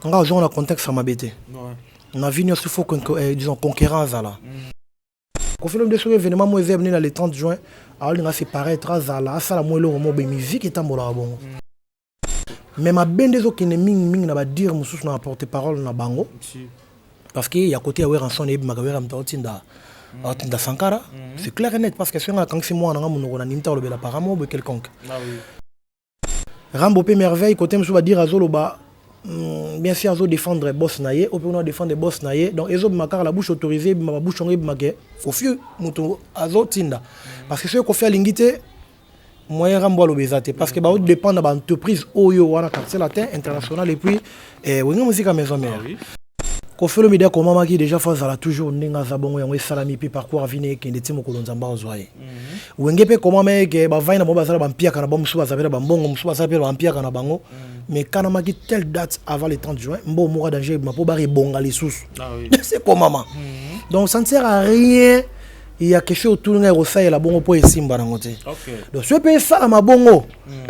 nga ozonga na contexte ya mabete na vie nyonso faut disons concurrence ala Kofi Olomide soki événement mo eza venu na le 30 juin alinga se paraître azala asala mo eloko mo be musique etambola bongo mais mabende ezokende mingi na badire mosusu na porte parole na bango parce que ya côté ya Weranson ebimaka wera mtaotinda Atinda Sankara, c'est clair et net parce que si on a quand c'est moi on a mon nimta le bela paramo ou quelconque. Rambo P merveille côté monsieur va dire azoloba bien sûr azo défendre boss naie, au peut défendre boss naie donc ezo makar la bouche autorisée ma bouche on ebimake kofieux moto azo tinda parce que ce qu'on fait lingité moyen Rambo l'obésité parce que ba dépend de l'entreprise oyo wana quartier latin international et puis wenga musique à maison mère. Kofi Olomide ko mama qui déjà face à la toujours ninga za bongo yango salami pi parcours avine ke ndeti mokolo nzamba ozwaye wenge pe comment meke ba vaina bomba za ba mpia kana bomba suba za pela bambongo musuba za pela mpia kana bango mais kana maki telle date avant le 30 juin mbo mora danger ma po bari bonga les sous c'est pour maman donc ça ne sert à rien. Il y a quelque chose autour de nous et la bongo pour esimba nangote. Donc ce peut ça ma bongo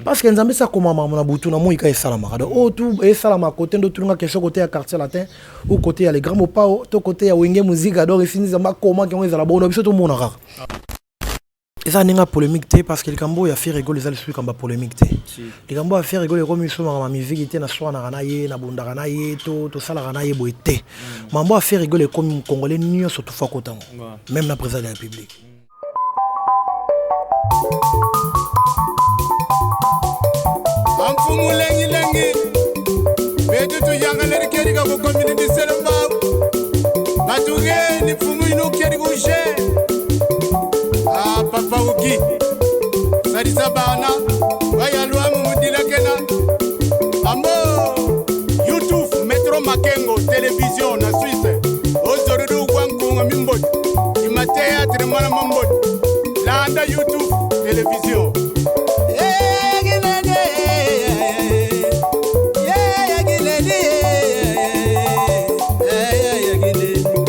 parce que nzambe ça comme maman na butu na moika salama. Donc autour et salama côté de tout quelque chose côté à quartier latin ou côté à les grands mots to côté à wenge musique adore fini zamba comment qui on za la bongo biso to mona rare. Et ça n'est pas polémique parce que le Cambo a fait rigoler les alliés comme polémique. Le Cambo a fait rigoler comme ils sont dans ma musique était na soa na ranaye na bunda ranaye to sala ranaye boité. Mambo a fait rigoler comme congolais ni surtout fois coton. Même la présidente de la République. Amfumu lengi lengi. Betu tu yanga leri keri ka ko community selamba. Batuge ni fumu ino keri ko je. Papa Uki Sarisa Bana Wayalwa Mumudila Kena Ambo YouTube Metro Makengo Télévision na Suisse Ozorudu Wankunga Mimbot Imatea Tremana Mambot Landa YouTube Télévision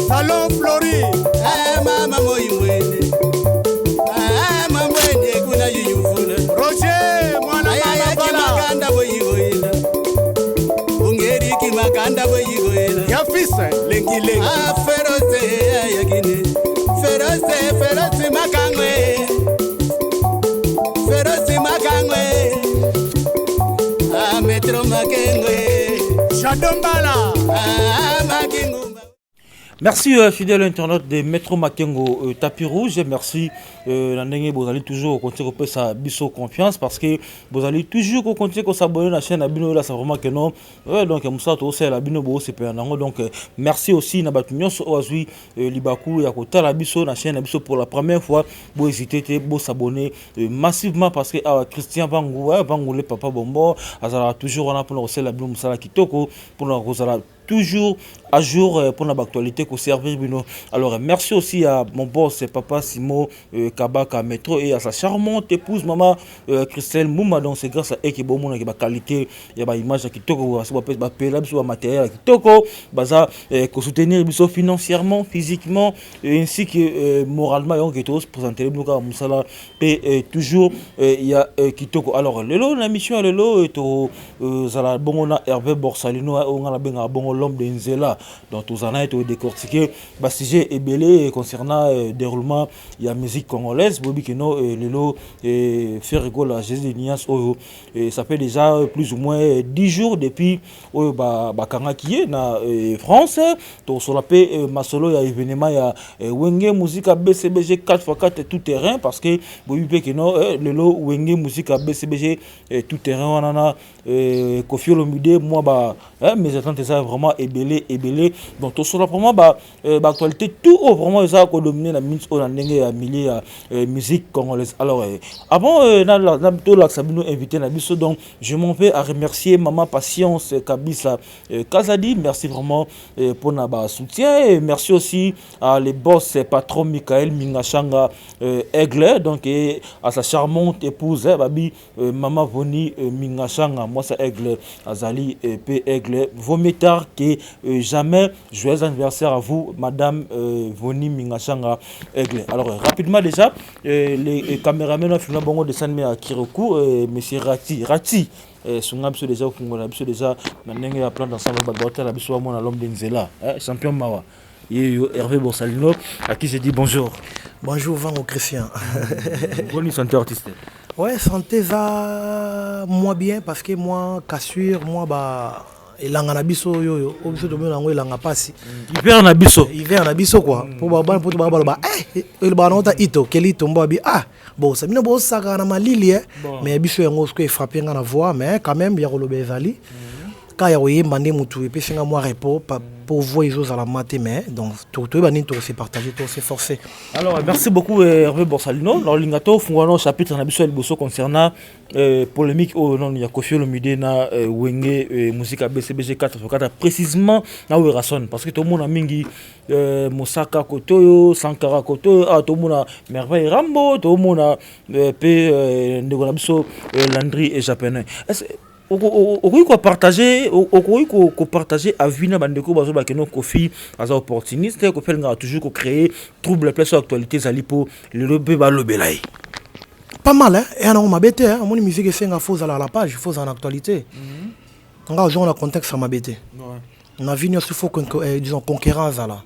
Salon Flori Mama Moimwene Yafisa lengi lengi feroze yagine feroze makangwe feroze makangwe metro makengwe shadombala makingu. Merci fidèle internaute de Metro Makengo Tapis Rouge. Merci vous allez toujours continuer à sa biso confiance parce que vous allez toujours continuer à s'abonner à la chaîne Abino là c'est vraiment que non donc Moussa aussi la Bino bo c'est donc merci aussi na batunyo so azui libaku ya kota la biso na chaîne Abiso pour la première fois vous hésiter vous s'abonner massivement parce que Christian Bangou le papa Bombo azala toujours on a pour aussi la Bino Moussa kitoko pour nous toujours à jour pour l'actualité qu'on servir Bino. Alors merci aussi à mon boss papa Simo Kabaka Metro et à sa charmante épouse maman Christelle Mouma. Donc c'est grâce à elle qui bon mon qualité il y a image qui toko ba pela biso matériel qui toko baza ko soutenir biso financièrement physiquement ainsi que moralement donc qui tous présenter nous comme ça là et toujours il y a qui toko. Alors lelo la mission lelo to zala bongona Hervé Borsalino on a benga bongo l'homme de Nzela. Donc tous en a été décortiqué bah sujet est belé concernant déroulement il y a musique congolaise Bobby Keno lelo fait rigoler à Jésus de Nias et ça fait déjà plus ou moins 10 jours depuis bah kanga qui est na France to sur la paix masolo il y a événement il y a Wenge musique à BCBG 4x4 tout terrain parce que Bobby Keno lelo Wenge musique à BCBG tout terrain on en a Kofi Olomide moi bah mes attentes ça vraiment ébélé donc tout sur la vraiment bah actualité tout vraiment ça qu'on dominer la minute on a ndenge à milliers musique congolaise. Alors avant na to la Sabino invité na biso donc je m'en vais à remercier maman Patience Kabisa Kazadi, merci vraiment pour notre soutien et merci aussi à les boss patron Michael Mingashanga Aigle donc et à sa charmante épouse babi maman Voni Mingashanga moi ça Aigle Azali P Aigle Vométar que jamais. Joyeux anniversaire à vous, Madame Voni Mingachanga Aigle. Alors, rapidement déjà, les caméramans ont filmé un dessin à Kiroku, Monsieur Rati. Sunga biso déjà Kongola biso déjà na ndenge ya plan d'ensemble ba doter la biso mona l'homme d'Enzela champion Mawa Hervé Borsalino à qui je dis bonjour. Bonjour Vango Christian. Bonne santé artiste. Ouais, santé ça moi bien parce que moi cassure moi bah elanga na biso yo biso to mona ngo elanga pasi. Hiver na biso quoi. Pour ba ba il ba nota ito keli tombo bi bon ça bino bo saka na malili mais biso yango ce que frappé nga na voix mais quand même ya kolobe ezali. Quand ya oyemba ndé mutu et puis singa moi repos pour voir les autres à la matin mais donc tout bani tout c'est partagé tout c'est forcé. Alors merci beaucoup Hervé Borsalino. Alors lingato fungwana chapitre na biso liboso concernant polémique au non ya Koffi Olomide na wenge musique BCBG 4 précisément na Werason parce que tout le monde a mingi Mosaka Kotoyo Sankara Kotoyo tout le monde a Merveille Rambo tout le monde a pe ndeko biso Landry et Japonais. Okoki ko partager à vina bandeko bazo ba keno Koffi aza opportuniste ko felinga toujours ko créer trouble place actualité zali po le lobe ba lobelai pas mal et on m'a bêté mon musique c'est nga faux à la page faux en actualité nga ozon na contexte ça m'a bêté na vini aussi faut disons concurrence là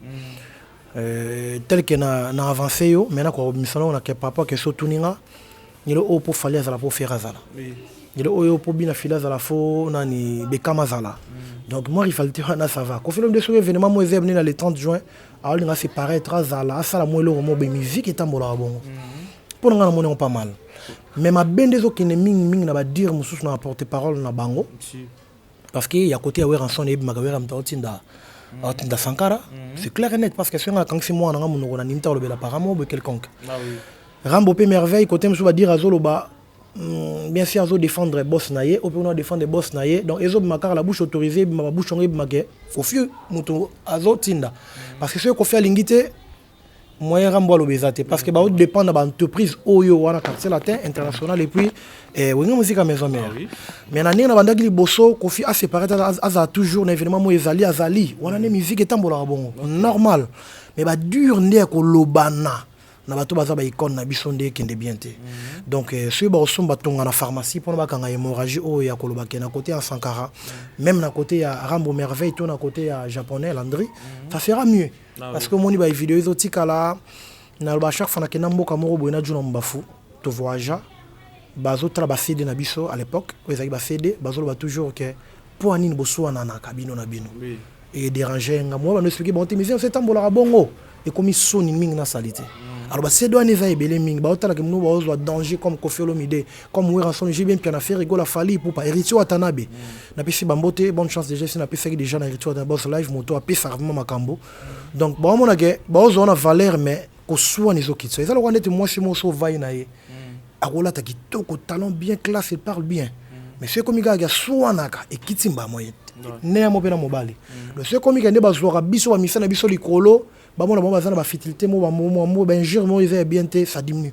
tel que na avancé yo maintenant ko misano na ke papa que so tuninga ni le au pour fallait à la pour faire ça il est pour bien filer à la fois nani bekamazala donc moi il fallait na ça va Koffi Olomide de événement moi venu le 30 juin alors il a séparé trazala ça la moi le romo be musique et tambola bon pour nga na pas mal mais ma ben des autres qui ne ming na ba dire mususu na porter parole na bango parce que il y a côté Werason et magawera mtaotinda Atinda Sankara c'est clair et net parce que c'est quand c'est moi na monoko na nimta lobela paramo be quelconque Rambo pe merveille côté mususu ba dire azoloba bien sûr ils défendre boss naie ou peut défendre boss naie donc ils ont makar la bouche autorisée ma bouche on est faut fieux muto azo tinda parce que ce qu'on fait à l'ingité moyen Rambo l'obésité parce que bah dépend de l'entreprise oyo wana quartier latin international et puis oui musique à maison mère mais na na banda ki bosso Koffi a séparé a toujours un événement mo azali wana ne musique etambola bon normal mais bah dur ndé ko lobana na bato baza ba icône na biso nde kende bien te donc ceux ba osomba tonga na pharmacie pour ba kanga hémorragie o ya koloba na côté à Sankara même na côté à Rambo Merveille to na côté à Japonais Landry ça sera mieux parce que moni ba vidéo ezotika là na ba chaque fois na kena mboka moko boina juna mbafu to voyage bazo tra ba CD na biso à l'époque ezaki ba CD bazo ba toujours que pour anine boso na kabino na bino et déranger nga moi ba no expliquer bon témisien c'est tambola bongo et comme soni ming na salité. Alors c'est douane va ebele ming ba otala ke mnou ba ozo danger comme Koffi Olomide comme Werason j'ai bien bien faire rigolo fali pour pas héritier Watanabe na pesi bambote bonne chance déjà si na pesi déjà na héritier dans boss live moto a pesa vraiment makambo donc ba mona ke ba ozo na valeur mais ko soa nizo kitso ezala ko ndete moi c'est mo so vai na ye akola ta kitoko talent bien classe il parle bien mais c'est comme gars soa naka et kitimba moyet ne mo pena mobali le c'est comme gars ne ba zo biso ba misana biso likolo ba mona ba zana ba fitilité mo ba injure mo ils bien té ça diminue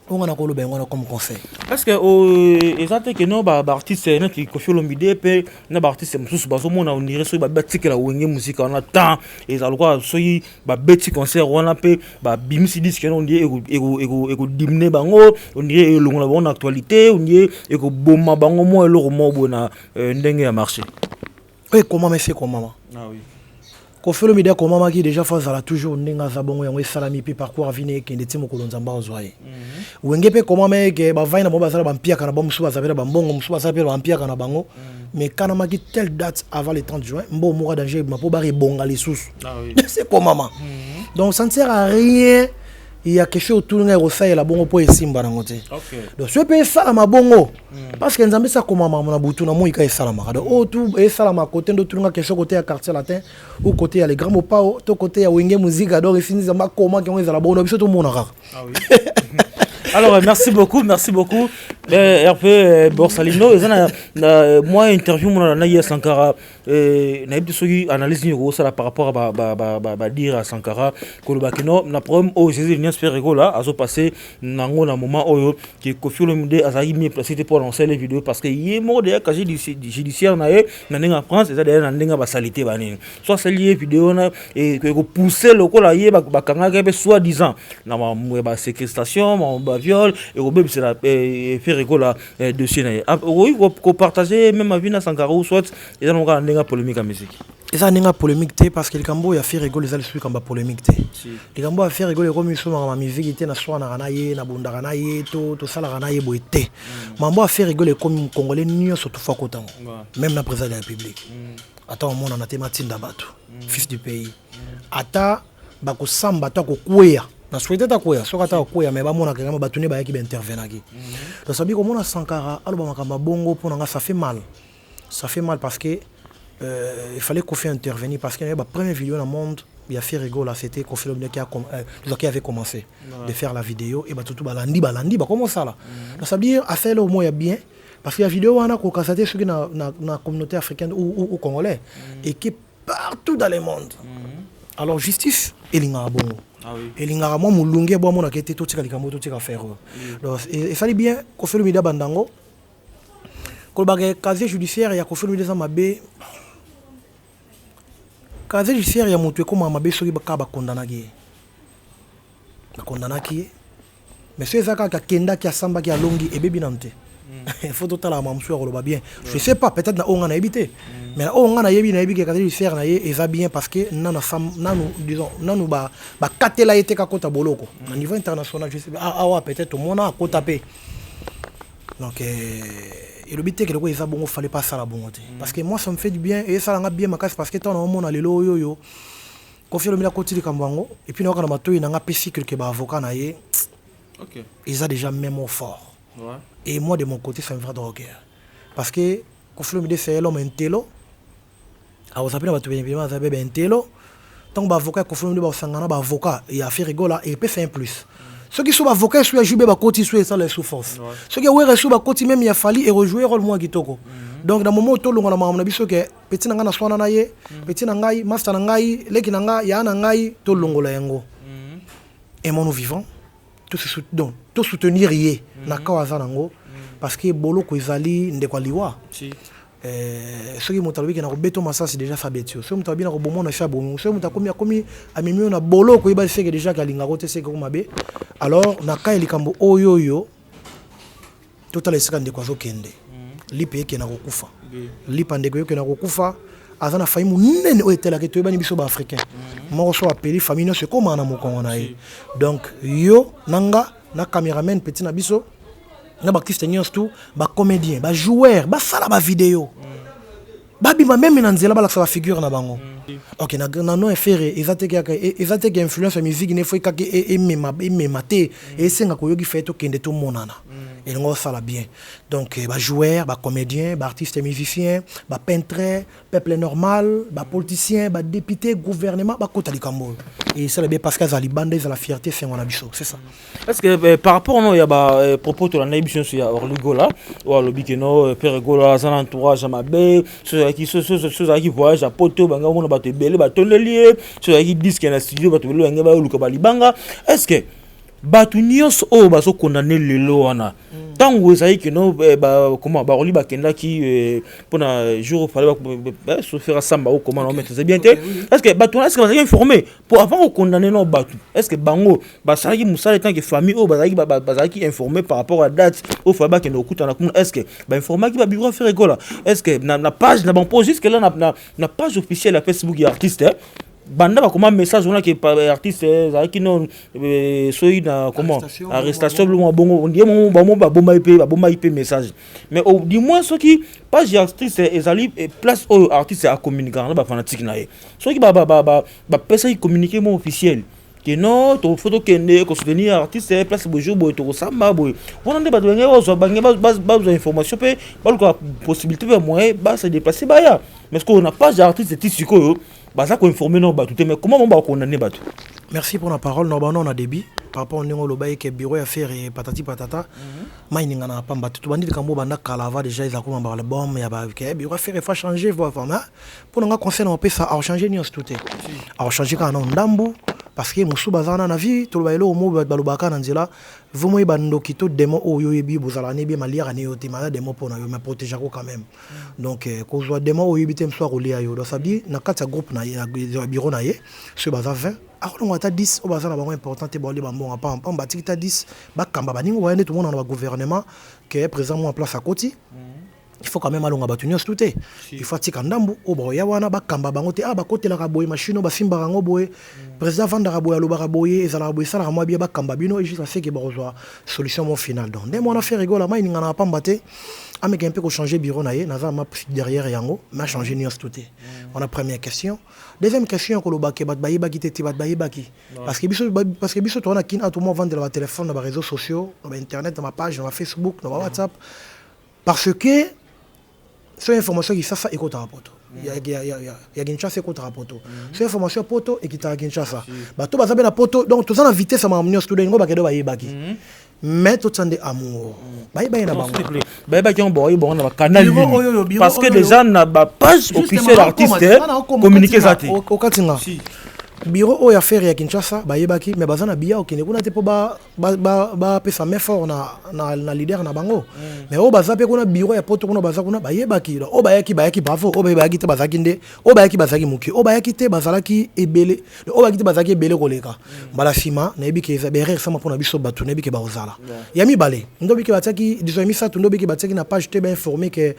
on a ko lo ben on comme conseil parce que exactement que non ba artiste na ki Koffi Olomide pe na ba artiste mususu ba zo mona on dirait so ba batiki la wenge musique on a temps et ça quoi so yi ba beti concert on a pe ba bimisi disque on dit ego dimne bango on dirait longo la bonne actualité on dit ego bomba bango mo lo mo bona ndenge ya marché et comment mais c'est comment oui Koffi Olomide comme maman qui déjà face à la toujours ninga zabongo yango salami puis parcours vini ke ndeti mokolo nzamba ozwaye wenge pe comment mais ke ba vaina mo bazala ba mpia kana ba musuba zabela ba mbongo musuba zabela ba mpia kana bango mais kana maki telle date avant le 30 juin mbo moura danger ma po bari bonga les sous c'est comme maman donc ça ne sert à rien il y a quelque chose autour de ça et la bongo po esimba na ngote donc ce peut ça ma bongo parce que nzambe ça comme maman na butu na mo ika salama donc o tout et salama côté de tout quelque chose côté à quartier latin ou côté à les grands pao to côté à wenge musique donc fini nzamba comment qui on est la bongo biso tout monde alors merci beaucoup RP Borsalino moi interview mon na Sankara na yebdi soki analyse ni ça par rapport à dire à Sankara ko bakino na problème au Jésus ni espère là azo passer nango na moment oyo qui Koffi Olomide azali mieux placé pour lancer les vidéos parce que yé mo de casier judiciaire na ndinga France ça derrière na ndinga ba salité banini soit lié vidéo na et que pousser le ko la yé ba kanga ke soit disant na ba séquestration ba viol et au c'est la faire rigola dossier na oui ko partager même avis na Sankara ou soit ils ont nga ndinga polémique à musique et ça n'est pas polémique té parce que le Cambo a fait rigoler les alliés comme polémique té le Cambo a fait rigoler comme ils sont dans ma musique était na soir na ranaye na bunda ranaye tout ça la ranaye boité mambo a fait rigoler comme congolais nio surtout fois kotango même la président de la République attends mon on a thématique d'abatu fils du pays ata bako samba to ko kwea na souhaité ta kwea so kata kwea mais ba mona kanga batune ba yaki ba intervenir ki donc ça bi ko mona Sankara aloba makamba bongo pour nga ça fait mal parce que il fallait Koffi intervenir parce qu'il y avait la première vidéo dans le monde il a fait rigoler là c'était Koffi Olomide qui avait commencé de faire la vidéo et bah tout balandi bah comment ça là donc ça veut dire à faire au moins bien parce que la vidéo on a constaté ce que dans la communauté africaine ou congolais et qui est partout dans le monde alors justice elinga bongo elinga moi mulunge bo mona kete to tika likambo to tika faire donc il fallait bien Koffi Olomide bandango ko bagay casier judiciaire ya Koffi Olomide za mabe casier judiciaire ya moto ko mabe soki ba kondanaki mais c'est ça ka kenda ki asamba ki alongi e bebi nante il faut totalement mamsu ya koloba bien je sais pas peut-être na onga na ebité mais na onga na yebi na yebi ke casier judiciaire na ye eza bien parce que nanu disons nanu ba katela ete ka kota boloko na niveau international je sais pas peut-être au mona kota pe donc et le but est que les gens ne fallait pas ça la bonne parce que moi ça me fait du bien et ça l'a bien ma casse parce que tant on a les loyo yo Koffi Olomide côté de Kambango et puis nous on a mato il a pesi que ba avocat na ye OK ils a déjà même fort et moi de mon côté ça me fait droguer parce que Koffi Olomide c'est l'homme intello a vous appelez bato bien ça bébé intello tant ba avocat Koffi Olomide ba sangana ba avocat il a fait rigoler et peut faire un plus. Ceux qui sont avocats, ceux qui jouent à côté, ceux qui sont les souffrances. Ceux qui sont à côté, même il a fallu et rejouer rôle moins kitoko. Donc dans le moment où tout le monde a dit que petit nanga swana na ye, petit nangai, master nangai, leki nanga, ya nangai, tout le monde la yango. Et nous vivons, tout soutenir yé, na kawaza nango, parce que bolo ko izali ndekwa liwa. Ceux qui m'ont dit que na beto massa c'est déjà fabetio. Ceux qui m'ont dit que bomo na cha bomo. Ceux qui m'ont komi amimi na bolo ko iba c'est que déjà kalinga kote c'est ko mabe. Alors na ka elikambo oyoyo total esika ndekwa zo kende. Lipe yake na kokufa. Lipa ndeko yake na kokufa. Azana faimu nene o etela ke toyeba ni biso ba africain. Moko so appelé famille no c'est comme na mokongo na ye. Donc yo nanga na cameraman petit na biso na ba artiste nyos tout ba comédien ba joueur ba sala ba vidéo ba bima même na nzela ba la sa figure na bango OK na no efere ezateke influence musique ne faut ka e memate et senga ko yogi feto kende to monana et ngo sala bien donc ba joueur ba comédien ba artiste musicien ba peintre peuple normal ba politicien ba député gouvernement ba kota likambo et ça bien parce que za libande za la fierté c'est mon abisso c'est ça est-ce que par rapport non il y a ba propos de la émission sur Orligola ou le bikeno Peregola za entourage à mabe ceux qui voyage à poto banga on ba te belé ba tonelier ceux qui disent qu'il y a studio ba te belé banga ba luka ba libanga est-ce que batu nyos o baso condamner lelo wana tango ezali que no comment ba roli ba kenda ki pona jour fallait ba se faire samba ou comment on met c'est bien est-ce que batu est-ce que vous informé pour avant de condamner non batu est-ce que bango ba sali musala tant que famille o bazali ki informé par rapport à date au faba que no kuta na est-ce que ba informer qui ba bureau faire école est-ce que na page na bon pose jusque là na page officielle à Facebook et artiste banda ba comment message on a que artiste qui non soy na comment arrestation le bongo on dit mon ba bomba IP message mais du moins ceux qui page artiste ezali place au artiste à communiquer ba fanatique na ye ceux qui ba pesa y communiquer mon officiel que non to photo kende ko soutenir artiste place bojo boy to samba boy on ande ba do ngé ozo ba information pe ba ko possibilité ba moyen ba se déplacer ba ya mais ce qu'on n'a pas artiste tisiko bah ça qu'on informer non bah tout mais comment on va condamner bah tout. Merci pour la parole non bah non on a débit par rapport au niveau lobaye que bureau à faire et patati patata mining na pamba tout bandi kambo banda kalava déjà ils a comment par le bomb ya ba que bureau à faire il faut changer vraiment pour nga conseil on peut ça a changer ni tout a changer quand on ndambu parce que musu bazana na vie tout le mo balobaka na nzela vraiment i bando kito demo oyo yebi bozala ne bi malia ne yote mala demo pour na yo me protéger quand même donc ko zo demo oyo bitem soir au lia yo do sabi na kata groupe na ya bureau na ye ce baza 20 on a 10 au bazar là important et bon les bambons pas en bâti ta 10 ba kamba ba ningo ouais tout le monde dans le gouvernement qui est présentement en place à côté il faut quand même aller on battu nyos tout il faut tika ndambu o boya wana ba kamba bango te ba côté la raboye machine ba simba rango boye président vanda raboye lo baraboye et ça la raboye ça la moi bien ba kamba bino et juste c'est que ba rejoindre solution mon final donc dès mon affaire rigole ma ninga na pas mbaté mais un peu ko changer bureau naie na za ma derrière yango m'a changer nyos tout on a première question. Deuxième question que le baké bat baïba qui te bat baïba qui parce que biso to on a kin à tout moment vendre le téléphone dans les réseaux sociaux dans internet dans ma page dans Facebook dans WhatsApp parce que c'est information qui ça écoute rapport il y a Kinshasa écoute rapport c'est information poto et qui ta Kinshasa ba to bazabe na poto donc tout ça na vitesse ça m'a amené student ngo bakedo baïba qui mais tout ça de amour baïba na bango baïba qui on boy bon na canal parce que déjà na ba page officielle artiste communiquer ça au katinga bureau o ya faire ya Kinshasa bayebaki mais bazana biya okene kuna te po ba pesa mais fort na leader na bango mais o bazape kuna bureau ya poto kuna baza kuna bayebaki o bayaki bravo o bayaki te bazaki nde o bayaki muki o bayaki te bazalaki ebele o bayaki te bazaki ebele koleka bala sima na ebiki eza berrer sama pona biso batu na ebiki ba ozala ya mibale ndo biki bataki disons misa ndo biki bataki na page te ba informer que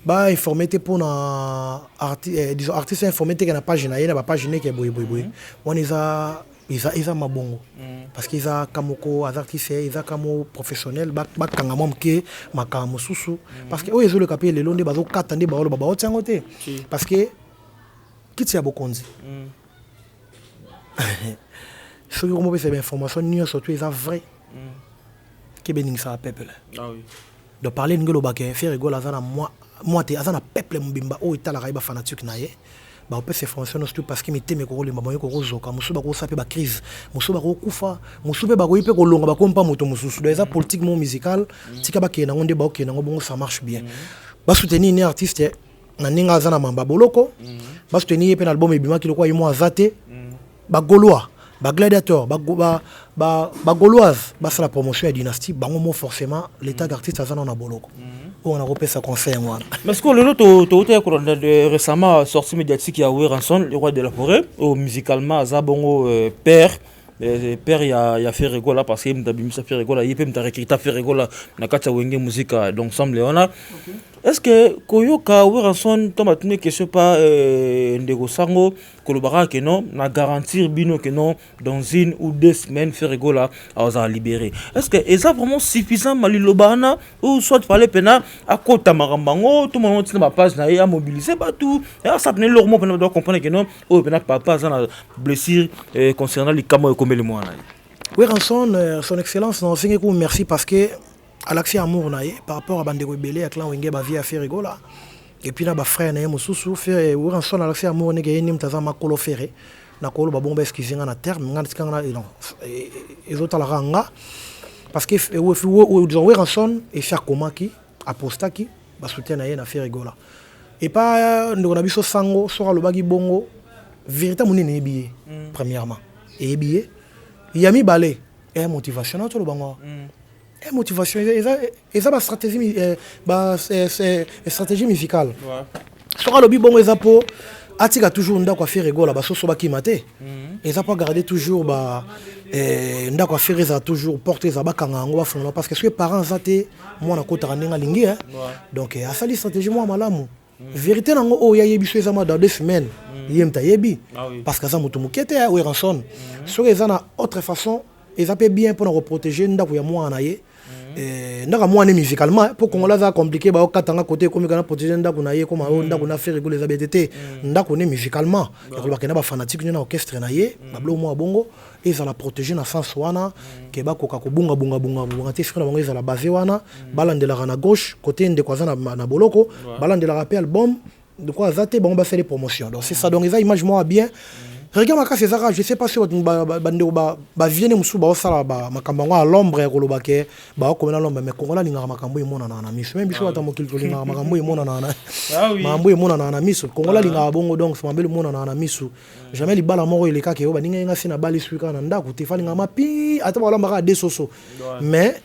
ba informer te pona disons artiste informer te na page na yena ba page ne boy on ils a mabongo parce qu'ils a kamoko artiste ils a kamo professionnel ba kanga momke makamo susu parce que oyezo le kapie le londe bazo katande ba ba otangote parce que kiti ya bokonzi ce que on peut faire information ni surtout ils a vrai que bening ça peuple ah oui de parler ngelo ba ke faire rigolo azana moi te azana peuple mbimba o itala raiba fanatique na ye ba opé c'est français non parce que miteme ko lemba moyo ko zoka musuba ko sape ba crise musuba ko kufa musube ba ko ipe ko longa ba ko mpa moto mususu dans ça politiquement musical tika ba kena ngonde ba o kena ngo ça marche bien ba soutenir ni artiste na ninga zana mamba boloko ba soutenir pe na album ebima ki lokwa yimo azate ba gaulois ba gladiateur ba gauloise ba la promotion ya dynastie bango mo forcément l'état d'artiste azana na boloko on a repéré ça conseil moi mais ce que le récemment sorti médiatique ya Ranson le roi de la forêt au musicalement azabongo père père il a fait rigola parce que m'tabimisa fait rigola il peut m'ta fait rigola na kata wenge musique donc semble on a est-ce que koyoka Ranson tomba tune question pas ndego sango kolobara que non na garantir bino que non dans une ou 2 semaines fait rigola à libérer est-ce que est ça vraiment suffisant malilobana ou soit fallait pena à kota marambango tout le monde na page na ya mobiliser pas tout ça prenait leur mot pour comprendre que non oh pena papa ça na blessure concernant les camo comme le mois oui Ranson son excellence non c'est que merci parce que à l'accès amour naie par rapport à Bandego Belé à clan Wenge ba vie à faire rigola et puis là ba frère naie mususu fait Ranson à l'accès amour ne gagner mtaza makolo ferré na kolo ba bomba excuser na terme ngana tikanga non les autres la ranga parce que Ranson et faire comment qui aposta qui ba soutien naie na faire rigola et pas ndona biso sango sora lo bagi bongo vérité monene billet premièrement et billet yami balé et motivation na to lo bango motivation et ça stratégie stratégie musicale sera le bon ezapo atika toujours ndako faire rigola ba soso ba kimate et ça pas garder toujours ba ndako faire ça toujours porter ça ba kanga ngo ba fona parce que ce parents zate moi na kota ninga lingi donc à ça stratégie moi malamu vérité nango o ya yebiso ezama dans 2 semaines yemta yebi parce que ça mutu mukete ya Ranson sur ezana autre façon et ça peut bien pour nous protéger ndako ya moi naye ndaka moi musicalement pour qu'on la compliqué ba okatanga côté comme kana protéger ndako naye comme ndako na faire rigoler za BTT ndako ne musicalement ko ba kana ba fanatique na orchestre naye ba blo moi bongo et ça la protéger na sens wana ke ba koka ko bunga te frère bango za la base wana balandela na gauche côté ndeko za na boloko balandela rappel album de quoi zate bon ba faire les promotions donc c'est ça donc ça image moi bien regarde ma casse ça je sais pas si ba vienne musu ba osala ba makambo à l'ombre ya koloba ke ba ko na l'ombre mais kongola linga makambo imona na miso même biso ata mokili to linga makambo imona na makambo imona na miso kongola linga bongo donc c'est mabele mona na miso jamais libala moko ile kake ba ninga nga sina bali suika na ndako te fali nga mapi ata ba lamba ka desoso mais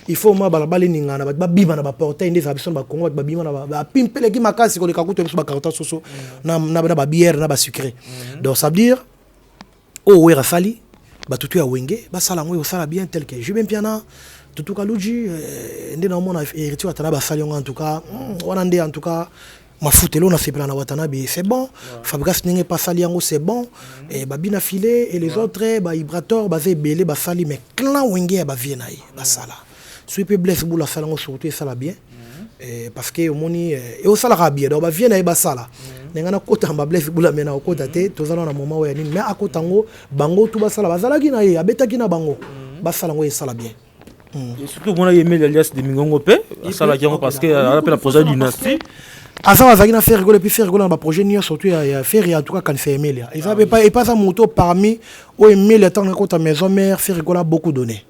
il faut moi ba bali ninga na ba bima na ba porter ndeza biso ba kongo ba bima na ba pimpele ki makasi ko le kakuto biso ba karota soso na ba bière na ba sucré donc ça veut dire oh ouais Rafali bah tout est à Wenge bah ça la moi ça la bien tel que je bien piana tout cas luji ndé na mona héritier watana ba sali en tout cas wanande en tout cas ma foutelo na sepela na watanabe c'est bon Fabregas n'engé pas sali yango c'est bon et bah bina filé et les autres bah Ibrator bah c'est belé bah sali mais clan Wenge bah viennaï bah ça là soit peu blesse boula sala ngo surtout ça la bien parce que au moni et au sala bien donc bah viennaï bah ça là nengana kota mba blesse bula mena okota te tozala na moment oya nini mais akotango bango tout basala bazalaki na ye abetaki na bango basala ngo esala bien et surtout mona yemeli alias de Mingongo pe sala ki parce que appelle la projet dynastie asa bazaki na faire rigoler puis faire rigoler na ba projet ni surtout ya faire en tout cas quand c'est Emelia et ça et pas ça moto parmi o Emelia tant kota maison mère faire rigoler beaucoup donné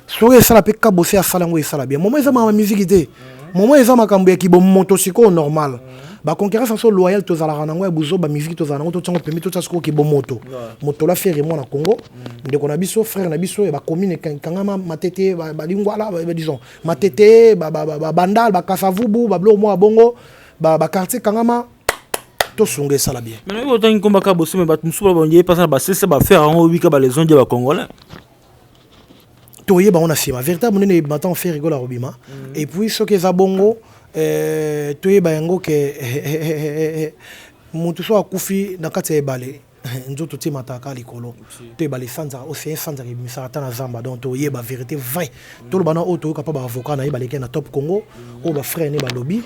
so esala pe ka bosser à sala ngo esala bien moment eza ma musique te moment eza makambo ya ki bon moto siko normal ba concurrence so loyal to zala ranango ya buzo ba musique to zala ngo to tsango permis to tsasko ki bo moto moto la faire mo na Congo ndeko na biso frère na biso e ba commune kangama matete ba lingwala ba disons matete ba bandal ba kasavubu ba blo mo bongo ba quartier kangama to sunge sala bien mais autant que combat ka bosse mais ba musuba ba ndié passer ba cesse ba faire en wika ba les ondia ba congolais to yeba on a fait ma véritable nene maintenant faire rigoler robima et puis ce que za bongo toyeba yango ke mutu so akufi na kati ya bale nzoto te mataka likolo toyeba les sanza océan sanza ki misata na zamba donc toyeba vérité vrai to lo bana auto ka pa ba avocat na yeba leke na top Congo o ba frère ne ba lobby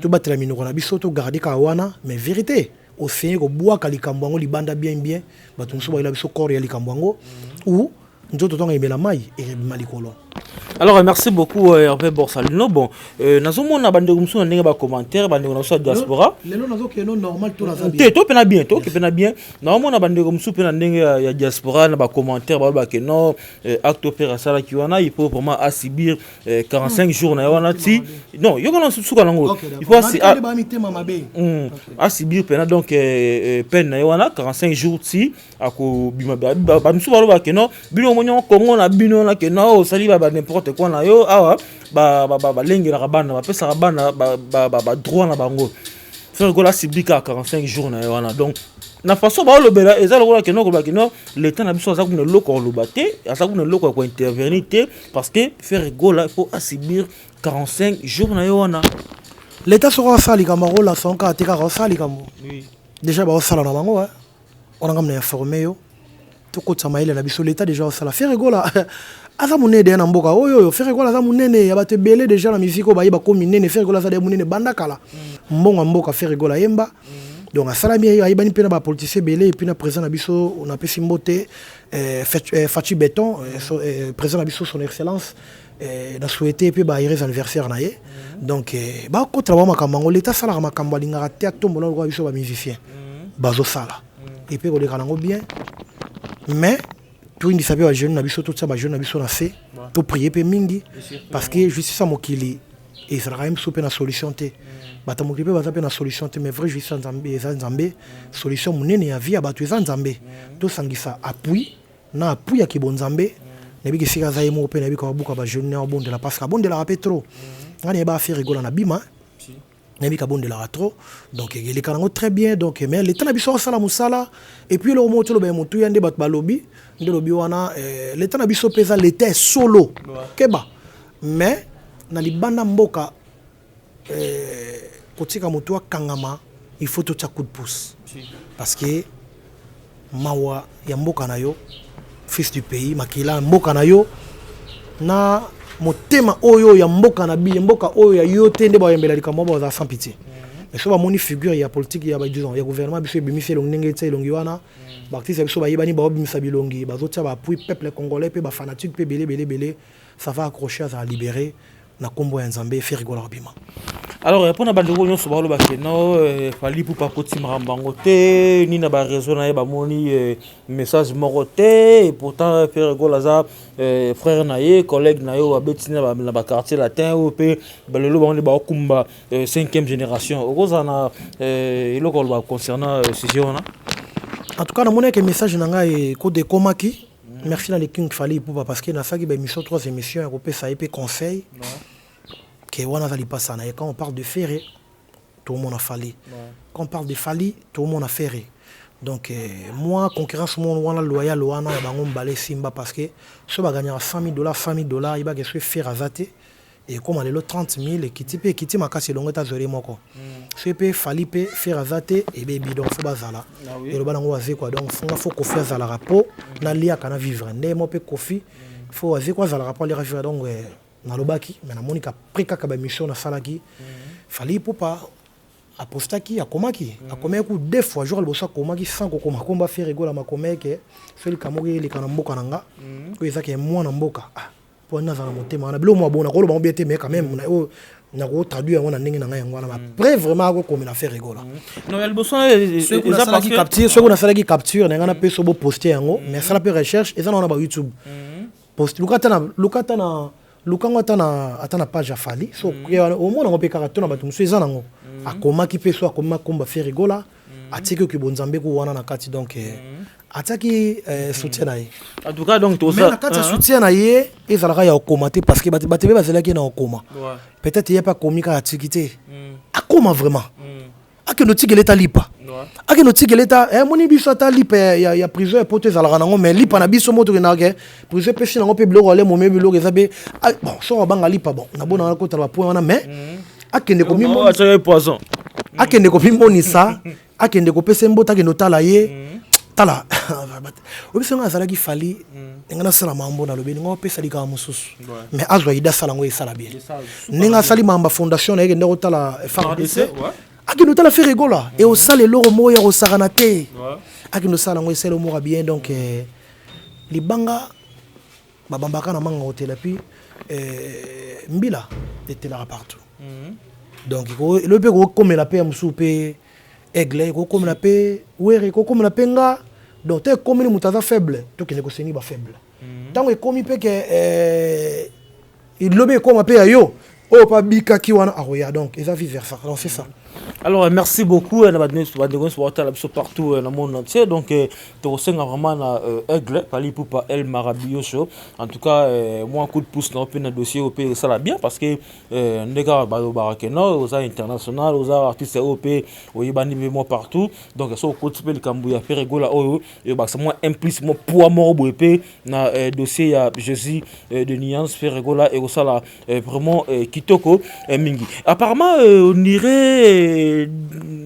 to batela minoko na biso to garder ka wana mais vérité océan ko bois ka likambo ngo libanda bien bato muso ba ila biso corps ya likambo ngo ou nzoto tonga imela mai et malikolo. Alors merci beaucoup Hervé Borsalino. Bon, nazomona bande gumso ndenge ba commentaire bande na so diaspora. Lelo nazo ke non normal to nazo bien. To pena bien, to ke pena bien. Nazomona bande gumso pena ndenge ya diaspora na ba commentaire ba ke non acte opération qui wana il faut vraiment asibir 45 jours na wana ti. Non, yo kono suka nango. Il faut asibir pena donc peine na wana 45 jours ti ako bima ba musu ba ke non bino monyo Congo na bino na ke non sali ba n'importe quoi na yo awa ba lengi la bana ba pesa bana ba droit na bango faire gola sibika 45 jours na wana donc na façon ba lo bela ezala gola ke non l'état na biso za ku ne loko lo baté za ku ne loko ko intervenir parce que faire gola il faut asibir 45 jours na wana l'état sera sali kamaro la sonka te ka sali kamo oui déjà ba sala na bango on a comme informé yo to ko tsamaile na biso l'état déjà sala faire gola aza munene na mboka oyo faire gola za munene ya bato belé déjà na musique ba yiba ko minene faire gola za de munene banda kala mbongo mboka faire gola yemba donc asala bien yiba ni pena ba politicien belé et puis na président na biso on a pesi mbote Fachi Béton président na biso son excellence na souhaité puis ba heureux anniversaire na ye donc ba ko travailler makambo l'état sala makambo linga te atombola ko biso ba musicien bazo sala et puis ko le kanango bien mais tout indi sabe wa jeune na biso tout ça ba jeune na biso na fait to prier pe mingi parce que justice mokili et ça même souper na solution té bata mokili pe baza pe na solution té mais vrai justice nzambe solution munene ya vie ba tu nzambe to sangisa appui na appui ya kibonzambe na biki sika za yemo pe na biki babuka ba jeune na bonde la parce que bonde la petro ngani ba faire rigola na bima Nemi kabonde la trop donc il est quand très bien donc mais l'état na biso sala musala et puis le moto le moto yande bat balobi de lobi wana l'état na biso pesa l'état solo keba mais na libanda mboka kotika moto kangama il faut tout coup de pouce parce que mawa ya mboka na yo fils du pays makila mboka na yo na motema oyo ya mboka na bi mboka oyo ya yote nde ba yembela likambo ba za sans pitié mais so ba moni figure ya politique ya ba disons ya gouvernement biso bimisi longi ngenge tsa longi wana ba artiste biso ba yibani ba bimisa bilongi ba zotia ba appui peuple congolais pe ba fanatique pe belé ça va accrocher à libérer na kombo ya Nzambe faire rigola bima. Alors, pour na bandeko nyonso ba lo ba keno fali pour pas koti marambango te ni na ba réseau na ba moni message moko te et pourtant faire golaza frère na ye collègue na yo abetina na ba quartier latin ou pe balelo ba on ba kumba 5e génération okozana eloko ba concernant sujet on. En tout cas, na mona que message na nga e ko de komaki. Merci na le King Fali pour parce que na ça qui ba émission 3 émissions européen ça épée conseil. Que wana zali pas ça na quand on parle de ferré tout le monde a fallu. Quand on parle de Fali, tout le monde a ferré. Donc moi concurrence mon wana loyal wana bango balé simba parce que ce va gagner $100,000 $100,000 il va que se faire azaté et comme aller le 30,000 et qui type ma casse longue ta zori moko. Ce peut Fali peut faire azaté et baby donc faut bazala. Et le bango azé quoi donc faut qu'on fasse à la rapport na lia kana vivre né mo pe kofi faut azé quoi à la rapport les vivre donc na lobaki mais na monika preka ka ba mission na salaki Fali pour pas apostaki akomaki akomaki deux fois jour le bossa akomaki sans kokoma komba faire rigola makomeke celui kamoki le kana mboka nanga ko ezaki mwana mboka pour na zana motema na bilo mo bona ko lo ba biete mais quand même na ko traduire ngona ndenge nanga yango na après vraiment ko komina faire rigola non le bossa eza parce que capture ce qu'on a fait qui capture na pe so bo poster yango mais ça la pe recherche et ça na ba YouTube post lukata na lukango atana page Fali so au moins on peut caractère na batu muso eza nango akomaki pe so akoma komba faire rigola atiki ki bonzambe ko wana na kati donc ataki soutien na ye en tout cas donc tout ça mais na kati soutien na ye ezalaka ya okomate parce que batebe bazelaki na okoma peut-être il pas komika atikité akoma vraiment ake notiki leta lipa ake notiki leta moni biso ata lipa ya prison pour te zalaka nango mais lipa na biso moto ke na ke prison pe sinango pe biloko ale momi biloko ezabe bon so banga lipa bon na bona ko tala point wana mais akende ko mimo poison akende ko mimonisa akende ko pese mbota ke notala ye tala obiso nga zalaki Fali ngana sala mambo na lobi ngo pesa lika mususu mais azwa ida sala ngo esala bien ninga sali mamba fondation na yeke ndeko tala FARDC akino tala faire rigola et au sale loro moya au saranate akino sala ngo esala mo bien donc libanga babambaka na manga hotel puis mbila était là partout donc le pe ko comme la paix musu pe aigle ko comme la paix were ko comme la penga donc te comme ni mutaza faible to kene ko seni ba faible tango e komi pe que il lobe ko ma pe yo o pa bika ki wana aroya donc et ça vice versa donc c'est ça. Alors merci beaucoup na badne partout dans le monde entier donc tu ressens vraiment na aigle Fali Ipupa El Marabilloso en tout cas moi un coup de pouce dans le dossier OP ça la bien parce que ndeka barakeno aux international aux artistes OP oyibani moi partout donc ça au côté le Kambuya faire rigola oyo et bah c'est moi implice moi poids mort boepé na dossier ya Jésus de Nuance faire rigola et ça là vraiment kitoko mingi apparemment on irait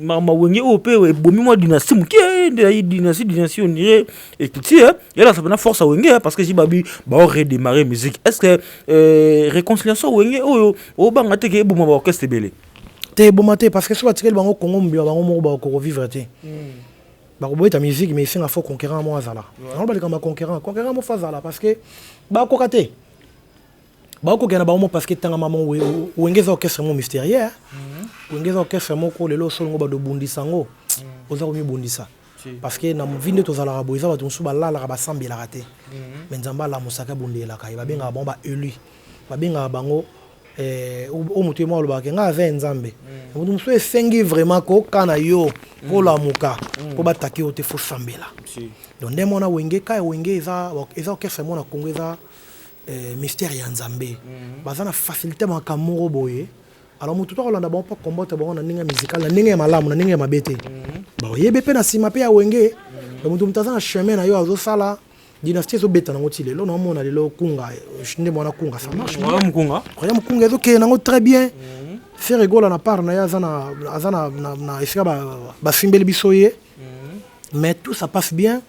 mama wenge OP bomi moi dynastie muke dynastie on dirait et tout ça et là ça prend force à wenge parce que Jibabi ba redémarrer musique est-ce que réconciliation wenge o banga te ke boma ba orchestre belé te bomate parce que soit tikel bango Congo mbio bango mo ba ko vivre te ba ko boita musique mais c'est un faux conquérant moi azala on ba le comme conquérant mo fazala parce que ba ko kate ba ko gena ba mo parce que tanga maman wengeza orchestre mo mystérieux wengeza orchestre mo ko lelo solongo ba do bundisa ngo oza ko mi bundisa parce que na mvinde to zala boiza ba tunsu ba lala ba sambela raté mais nzamba la musaka bundela kai ba benga bomba élu ba benga bango o mutu mo lo ba ke nga ave nzambe mutu muso esengi vraiment ko kana yo ko la muka ko bataki o te fo sambela donc ndemo na wenge kai wenge eza orchestre mo na Congo eza mystère ya nzambe bazana facilité makamoro boye alors mutu to kolanda ba pa combattre ba na ninga musical na ninga malamu na ninga mabete ba yebe pe na sima pe ya wenge mutu mutazana chemin na yo azo sala dynastie zo beta nango ti lelo na mona lelo kunga shinde mona kunga ça marche roya mukunga zo ke nango très bien faire rigola na part na ya azana na esika ba simbeli bisoye mais tout ça passe bien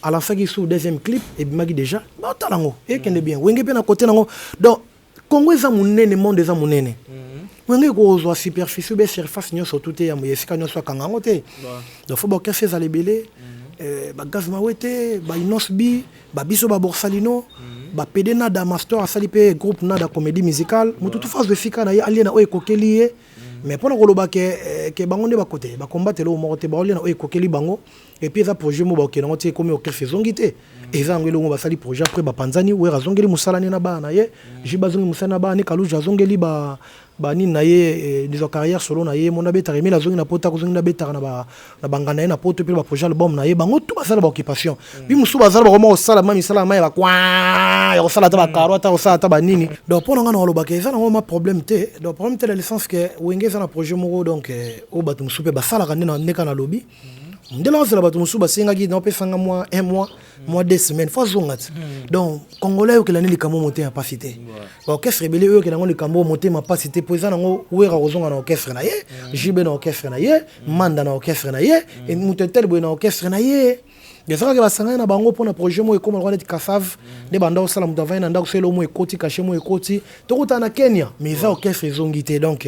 à la fin qui sous deuxième clip et bimagi déjà ba talango et kende bien wenge pe na côté nango donc Congo eza munene monde eza munene wenge ko zo superficie be surface nyoso tout ya esika nyoso kangango te donc faut ba kese za lebele ba gaz mawete ba inosbi ba biso ba borsalino ba pedena da master asali pe groupe na da comédie musicale mutu tu phase de fika na ye aliena o ekokeli ye mais pour koloba ke bango nde ba côté ba combattre le mo te ba olena o ekokeli bango et puis ça projet mo ba ke nango te comme o ke fezongité et ça ngelo mo ba sali projet après ba panzani we razongeli musala ne na ba na ye jibazongi musala na ba ni kalu jazongeli ba bani na ye des carrières solo na ye mon abeta remé la zone na pota ko zone na beta na ba na bangana na poto puis ba projet album na ye bango tout ba sala ba occupation puis musu ba sala ba ko sala mami sala mai ba kwa ya sala ta ba karota o sala ta ba nini donc pour nga na lo ba ke ça na ma problème te donc problème te le sens que wenge ça na projet mo donc o ba tu musu pe ba sala ka na neka na lobby de là c'est la bateau musu ba senga gi na pe sanga mois un mois 2 semaines fois zongat donc congolais que l'année les camo monter capacité orchestre rebelle eux que dans le camo monter ma capacité pour ça ngo wera ozonga na orchestre na ye jibe na orchestre na ye manda na orchestre na ye et mutetel bo na orchestre na ye de ça que ba sanga na bango pour na projet mo comme le Kassav de banda o sala mutava na ndako selo mo ekoti caché mo ekoti to kuta na Kenya mais ça orchestre zongité donc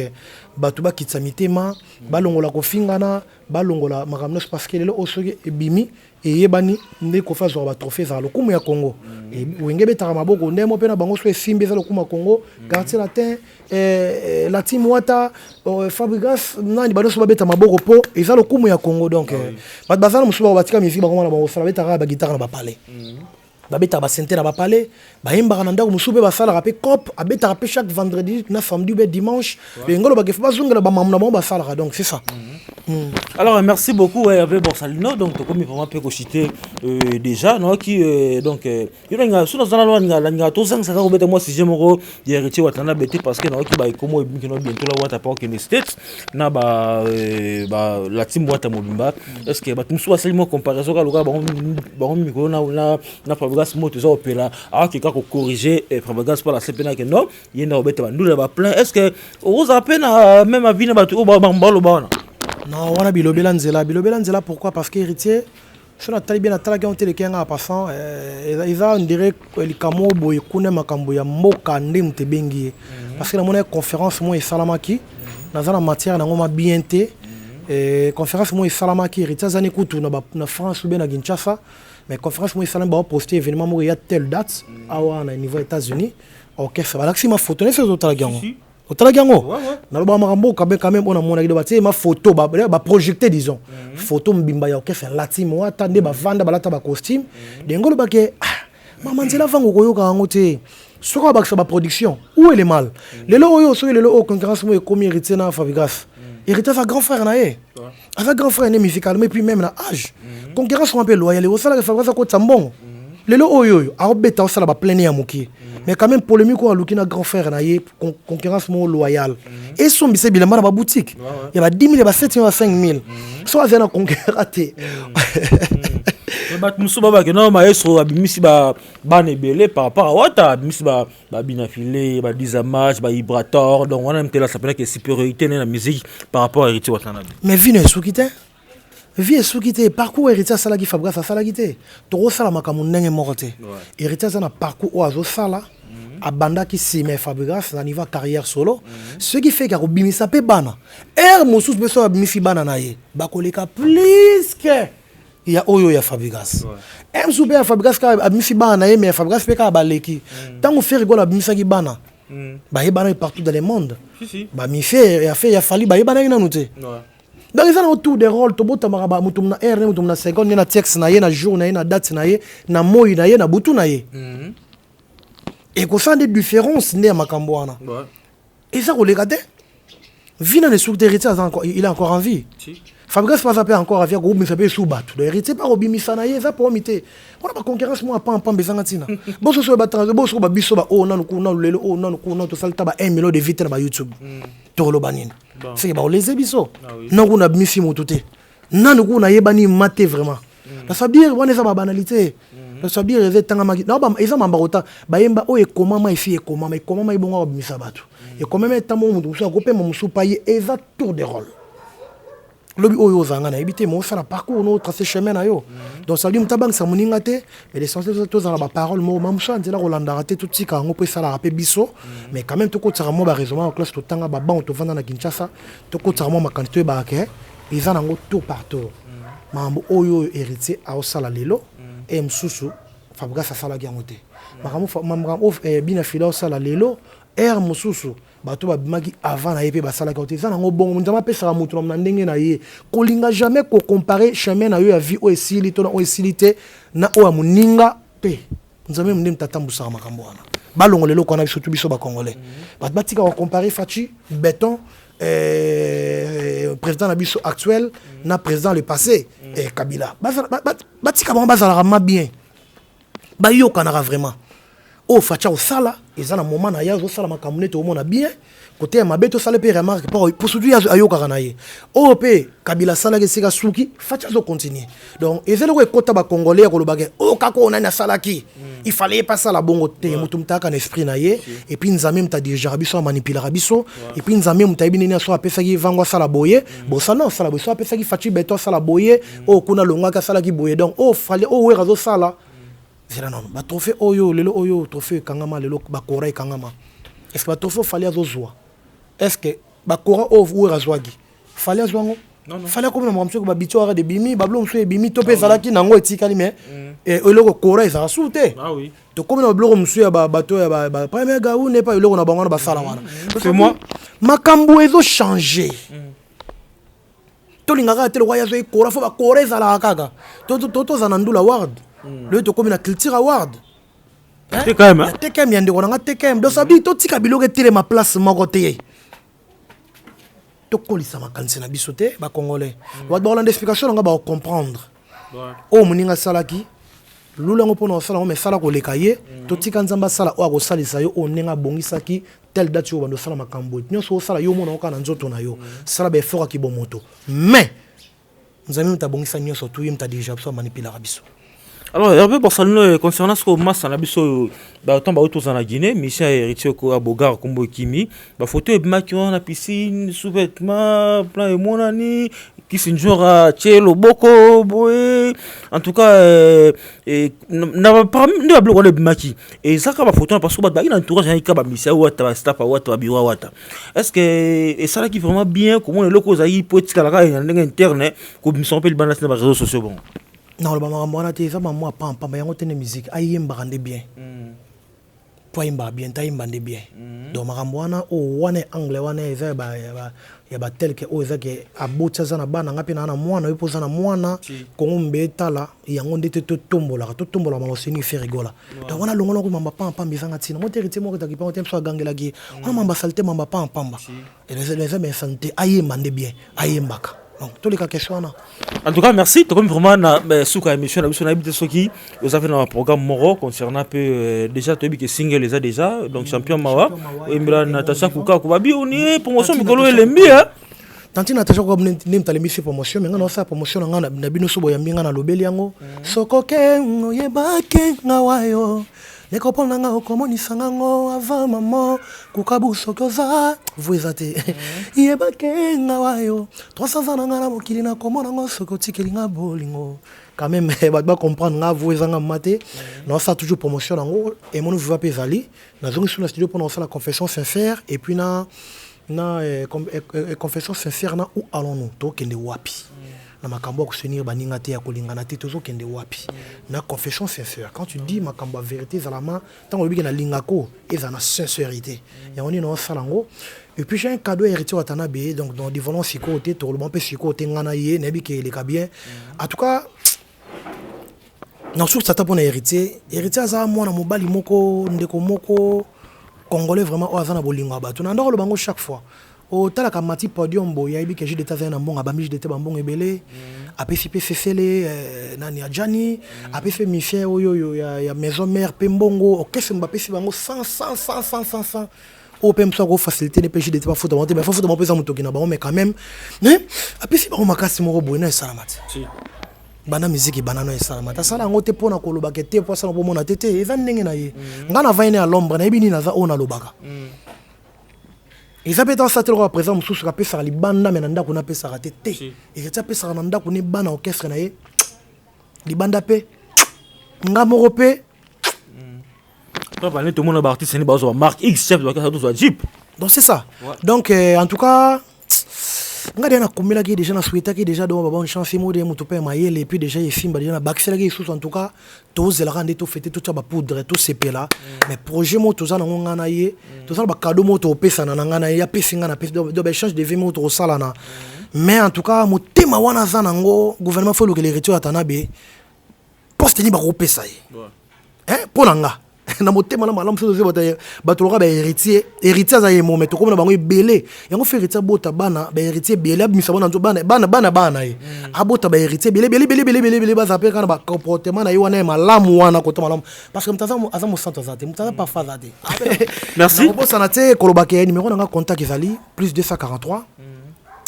batu ba kitsamitema balongola ko fingana balongola makamno parce que le osoge ebimi et yebani nde ko fa zo ba trophée za lokumu ya Congo et wenge betaka maboko ndemo pe na bango so esimbi za lokumu ya Congo quartier latin la team wata Fabregas nani bado so beta maboko po eza lokumu ya Congo donc bat bazana musuba batika musique ba komana ba sala betaka ba guitare na ba parler babeta ba sente na ba parler ba imba na ndako musube ba sala rapé cop abeta rapé chaque vendredi na samedi ou dimanche et ngolo ba gefa bazunga ba mamna ba sala donc c'est ça. Alors merci beaucoup Hervé Borsalino donc comme vraiment peut citer déjà non qui donc il y a sur dans la loi nga to sang ça ko beta moi si j'aime ko héritier watana beti parce que non qui ba comme qui no bientôt la wata pas que les states na ba la team wata mobimba est-ce que ba tum soit seulement comparaison ka loka ba micro na Fabregas moto za opela a qui ka ko corriger Fabregas pour la CPNA que non il y a beta ba ndula ba plein est-ce que vous a peine même à vina ba to ba mbalo ba non, on a bilobela nzela pourquoi parce que héritier sur la tali bien la tala qui kenga passant ils on dirait les camo boy kuna makambo ya mboka ndem te bengi parce que la monnaie conférence moi salamaki dans la matière na ngoma bien té conférence moi salamaki héritier zani kutu na France ou bien na Kinshasa mais conférence moi salam ba poster événement moi il y a telle date à niveau États-Unis OK ça va là si ma photo ne ces autres la gango otala gango na loba makambo quand même on a mona kido batie ma photo ba projecter disons photo mbimba ya orchestre latin mo atande ba vanda balata ba costume de ngolo ba ke mama nzela vango koyoka ngo te soko ba sa ba production où est le mal lelo oyo so lelo o concurrence mo e komi héritier na Fabregas héritier sa grand frère na ye avec grand frère né musical mais puis même na âge concurrence un peu loyal o sala Fabregas ko tsambongo lelo oyo a obeta o sala ba plein ya moki mais quand même polémique ou lukina grand frère na ye concurrence mo loyal et son bise bilamba na ba boutique il y a 10 000 ba 7 000 5 000 so a na concurrente bat musuba ba que non maestro abimisi ba nebele par rapport à wata abimisi ba binafilé ba dizamage ba vibrator donc on a même là ça peut être supériorité dans la musique par rapport à héritier watana mais vine soukite vie soukite parcours héritier sala ki Fabregas sala kité to sala makamu ndenge morote héritier ça na parcours oazo sala abanda qui sime Fabregas na niveau carrière solo ce qui fait que bimisa pe bana mosus beso abimisi bana na ye bakoleka plus que il y a oyo ya Fabregas soupe ya Fabregas ka abimisi bana na ye mais Fabregas pe ka baleki tant on fait rigolo abimisa ki bana ba ye bana partout dans le monde ba mi fait ya fali ba ye bana ina nuté donc ils ont autour des rôles to bota maraba mutum na r mutum na seconde na texte na ye na jour na ye na date na ye na moi na ye na butu na ye et qu'on sent des différences né à Makamboana. Et ça, on les regarde. Vina ne souk d'héritier, il est encore en vie. Fabregas pas appelé encore à faire groupe, mais ça peut sous-battre. L'héritier par Obimi Sanaye, ça pour imiter. On a pas concurrence, moi, pas en Pambezangatina. Bon, ce soit battant, bon, ce soit bisoba, oh, non, non, lelo, oh, non, non, tout ça, le tabac, 1 million de vitres sur YouTube. Toro banin. C'est que, les ébisso. Non, on a mis si mototé. Non, on a yébani maté vraiment. Ça veut dire, on est à banalité. Ça veut dire que non ba ils ont mambarota ba yemba o ekomama ifi ekomama ibonga obimisa batu ekomama etamo mutu so ko pe musu paye eza tour de rôle lobi oyo zanga na ebité mo sala parcours no tracé chemin na yo donc ça dit mutabang sa muninga te mais l'essentiel c'est tous dans la parole mo mamso ndela rolanda raté tout tika ngo pe sala rapé biso mais quand même to ko tsara mo ba raisonnement en classe to tanga ba ban to vanda na Kinshasa to ko tsara mo makanto ba ke ils en ngo tout partout mambo oyo héritier a osala lelo et msusu Fabregas sala ki ngote makamu binafila osala lelo mususu bato babimaki avant na ye pe basalaki ote eza nango bongo nzambe apesaka moto na ndenge na ye kolinga jamais kocompare chemin na yo ya vie oyo esili to na oyo esili te na oyo ya moninga pe nzambe nde tatambusaka makambo wana balongo lelo kwana biso tu biso bakongolais bato batika kocompare Faci Béton président na biso actuel na président le passé Kabila batika bango bazalaka ma bien bayokanaka vraiment o Faci osala eza na moment na ye azosala makambo neti omona bien côté ya mabe tosala mpe remarque pour surtout ayokaka na ye oyo mpe Kabila asalaki esika suki Faci azocontinue donc ezali ko ekota bakongolais ya kolobake oyo kaka oyo nani asalaki il fallait pas ça la bongo te mutu mutaka na esprit na ye et puis nzambe muta dirigera biso manipulera biso et puis nzambe muta ibini na so apesaki vangwa sala boye bo sala sala bo so apesaki Faci Béton sala boye o kuna longaka sala ki boye donc o fallait o wera zo sala c'est là non ba trophée oyo lelo oyo trophée kangama lelo ba kora kangama est-ce que ba trophée fallait zo zwa est-ce que ba kora o wera zwagi fallait zwango non fallait comme na mramso ko ba bitio ara de bimi ba blom so e bimi to pe zalaki nango etikali mais et eloko kora ezala soute ah oui to comme na bloko musu ya ba bato ya ba premier gars ou n'est pas eloko na bango ba sala wana c'est moi makambo ezo changer to lingaka te lo ya zo kora fo ba kora ezala kaka to za na ndula ward le to comme na culture award c'est quand même te quand même yande ko na te quand même do sabi to tika biloko tele ma place moko te to kolisa makanisi na biso te ba congolais ba bolanda explication nga ba comprendre o muninga salaki lulango pona sala mais sala ko lekaye to tika nzamba sala o ko salisa yo o nenga bongisaki tel date yo bando sala makambo nyonso sala yo mona okana nzoto na yo sala be fora ki bomoto mais nzambe mutabongisa nyonso tu yimta déjà so manipulera biso. Alors, Hervé Borsalino, concernant ce qu'on masse en abisso, autant autour en Guinée, Michel héritier à Bogar, Combo Kimi, photo et maquillon la piscine, sous-vêtements, plein de mon année, qui s'injure à Tchelo, Boko, Boé, en tout cas, n'a pas de bloc de maquis. Et ça, quand ma photo, parce que il y a un entourage, il y a un Michel Ouattara, Stapa Ouattara, Biwa Ouattara. Est-ce que, et ça là qui vraiment bien, comment les locaux aïe, poétique à la rage, en interne, comme ils sont appelés dans les réseaux sociaux, bon. Non, le maman a été ça, maman pas pas yango tene musique aïe mbande bien toi imba bien ta imbande bien donc maman wana o wana anglais wana eza ya ba tel que o eza ke abotsa za na bana ngapi na mwana yo poza na mwana kongo mbetala yango ndete to tombola mama seni fait rigola donc wana longola ko mamba pa mbizanga tina mo terité mo ko takipa temso gangela ki wana mamba salte mamba pa et les hommes santé aïe mbande bien aïe mbaka. Donc, tous les cas questions. En tout cas, merci. Tu as vraiment sous la émission, vous avez un programme Moro concernant déjà tu as single les a déjà donc champion Mawa et Natacha Kuka Kubabi on est promotion Mikolo et Lembi hein. Tanti Natacha Kuka nem ta lembi promotion mais ngana sa promotion ngana na bino so boyambi ngana lobeli yango sokoke yebake ngawayo nekopona nga okomonisa ngo avant maman kukabu sokoza vuezate yebake ngawayo 300 ans nga na mokili na komona ngo sokotikeli nga bolingo quand même ba comprendre nga vuezanga maté non ça toujours promotion ngo et mon viva pezali na zongi sur le studio pour la confession sincère et puis na confession sincère na où allons-nous to kende wapi na makambo ko senir baninga te ya kolingana te tozo kende wapi na confession sincère quand tu dis makambo vérité zalama tant on na lingako et na sincérité ya on no salango et puis j'ai un cadeau héritier watanabe donc dans des volants siko te to le bon pe siko te ngana ye nebi ke le bien en tout cas non sur ça tapona héritier za mwana mobali moko ndeko moko congolais vraiment o azana bolinga ba tuna ndako le bango chaque fois au talaka mati podium bo ya ibike jide taza na mbonga bamiji de te bambonga ebele apesi pe fefele nani ya Jani apesi Michel oyo ya maison mère pembongo okese mbapesi bango 100 au pem so ko facilité ne pêcher de te pas faute monter mais faut monter ça mutoki na bango mais quand même apesi bango makasi moko boina salamati bana musique banano e salamati sala ngote pona ko lobaka te po sala bomona tete eza ndenge na ye ngana vaine à l'ombre na ibini na za ona lobaka ils appellent ça tellement présent sous la pesa libanda mais nanda kuna pesa raté té et ça pesa nanda kuna bana orchestre na ye libanda pe ngamoro pe toi parler tout le monde artiste c'est bazo marque X chef de orchestre soit Jeep donc c'est ça donc en tout cas Ngade na komela ki déjà na souhaita ki déjà donc bonne chance mo de muto pe mayele et puis déjà Simba déjà na baxela ki sous en tout cas tous la rande to fêter tout ça ba poudre tout CP là mais projet mo to za na ngana ye to za ba cadeau mo to pesa na ngana ya pesinga na pesa do ba échange de vie mo to sala na mais en tout cas mo tema wana za nango gouvernement faut le retour atanabe poste ni ba ko pesa ye hein pour nanga na motema na malamu so batoloka ba héritier za yemo mais to comme na bango ebele yango fait héritier bota bana ba héritier bele abimisa bona nzo bana ye abota ba héritier bele ba zape kana ba comportement na yo wana malamu wana ko to malamu parce que mtaza azamo centre zate mtaza pas fazate merci bo sanate kolobake numéro na contact ezali plus 243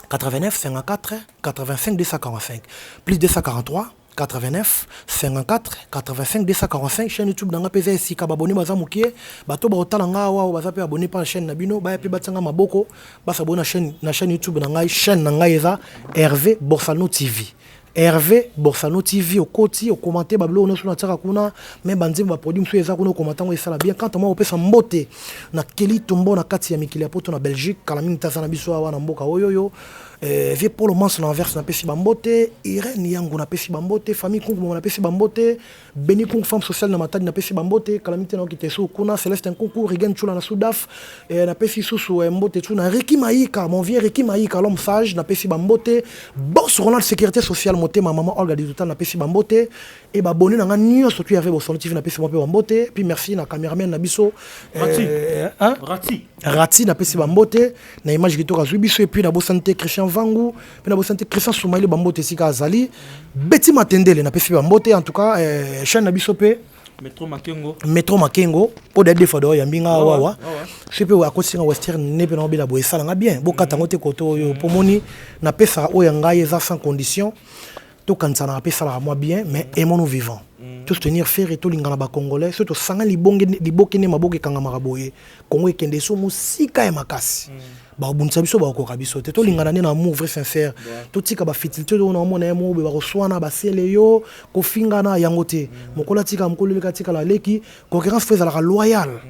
89 54 85 245 plus 243 89 54 85 245 chaîne YouTube nanga pesa esika babone baza mukie bato ba otala nga wa baza pe abonné pa chaîne na bino ba pe batanga maboko basa bona chaîne YouTube nanga chaîne nanga eza Hervé Borsalno TV Hervé Borsalno TV au côté au commenter bablo on sur na tsaka kuna mais banzi ba produit mso eza kuna commenter ngo esala bien quand moi opesa mbote na Keli Tombo na kati ya mikili ya poto na Belgique kala mingi tazana biso wa na mboka oyoyo vie pour le moment na verse na pesi bambote Irene yangu na pesi bambote famille kungu na pesi bambote Beni kungu femme sociale na matadi na pesi bambote calamité na okiteso kuna Célestin kungu Rigen chula na Soudaf na pesi susu mbote tuna Riki Maïka mon vieux Riki Maïka l'homme sage na pesi bambote boss Ronald sécurité sociale moté ma maman Olga Dizuta na pesi bambote et ba bonné na ngani surtout avec vos solutifs na pesi bambote puis merci na cameraman na biso Rati na pesi bambote na image kitoka zubiso et puis na bo santé Christian Vangu puis na bo santé Christian Soumaïli bambote sika azali Betty Matendele na pesi bambote en tout cas chaîne na biso pe Metro Makengo po da defa do ya mbinga wawa sepe wa kosinga western nepe na obela bo esala nga bien bo katango te koto yo pomoni na pesa o ya ngai eza sans condition to kansana na pesa la moi bien mais aimons-nous vivants tout tenir faire et tout lingana ba congolais surtout sanga liboke ne maboke kanga maraboye Congo ekende so musika ya makasi ba bunisa biso ba ko kabiso te to lingana ne na amour vrai sincère to tika ba fitilité do na mona mo be ba roswana ba sele yo ko fingana yango te mokola tika mokolo le tika la leki concurrence fait la loyal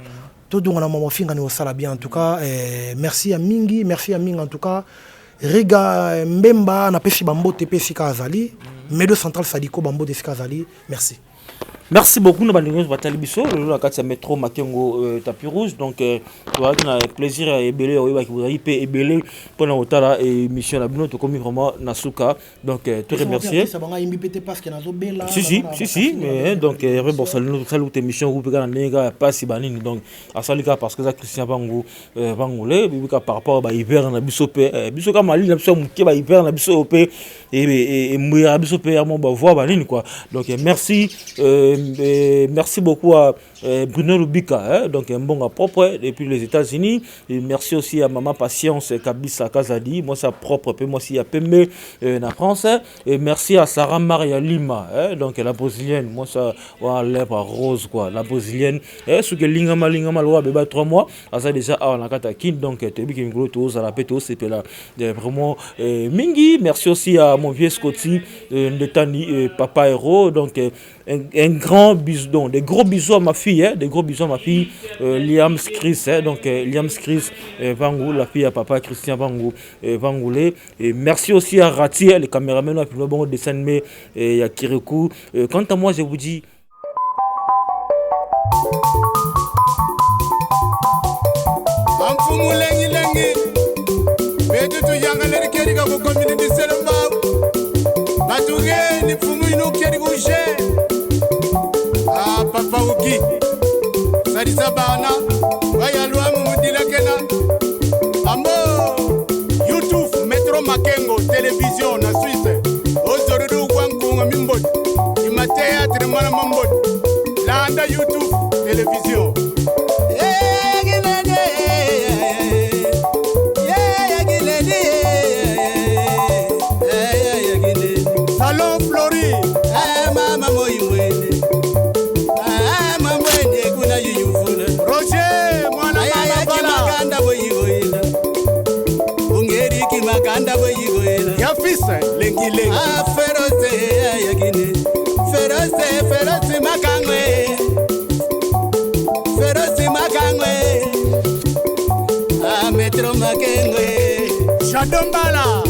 to donc na mama fingana o sala bien en tout cas merci à mingi en tout cas Riga Mbemba na pesi bambote pesi kazali Medo Central Sadiko bambote kazali merci. Merci beaucoup nous bandingos batali biso la carte métro Makengo tapis rouge donc voilà un plaisir à ébélé oyo ki vous IP ébélé pendant otala émission la bino to komi vraiment nasuka donc te remercier si mais donc Hervé Borsalno salut émission groupe kana nenga pasi banini donc asalika parce que ça Christian Bango Bangolé bibika par rapport ba hiver na biso pe biso ka mali na biso muke ba hiver na biso pe et mouya biso pe mon ba voir banini quoi donc merci merci beaucoup à Bruno Rubika, donc un bon à propre depuis les États-Unis. Et merci aussi à Maman Patience Kabisa Kazadi, moi ça propre, puis moi aussi à Pembe en France. Et merci à Sarah Maria Lima, donc la brésilienne, moi ça va lèvres rose quoi, la brésilienne. Ce que Lingama loi bébé 3 mois, à ça déjà à la Katakin, donc tu es bien gros tous à la péto, c'était là vraiment Mingi. Merci aussi à mon vieux Scotty de Tani Papa Héros, donc un grand bisou, donc des gros bisous à ma fille, des gros bisous à ma fille Liam Skris, donc Liam Skris Vangou, la fille à papa Christian Vangou Vangoulé. Et merci aussi à Rati, les caméramans, puis le bon dessin animé et à Kirikou. Quant à moi, je vous dis. Papa Uki Sarisa Bana Wayalwa Mumudila Kena Amo YouTube Metro Makengo Télévision na Suisse Ozorudu Wankunga Mimbot Imatea Tremana Mambot Landa YouTube Télévision Salon Flori Mama Moimwene Yafisa lengi lengi feroze yagine feroze makangwe Metro Makengwe Shadombala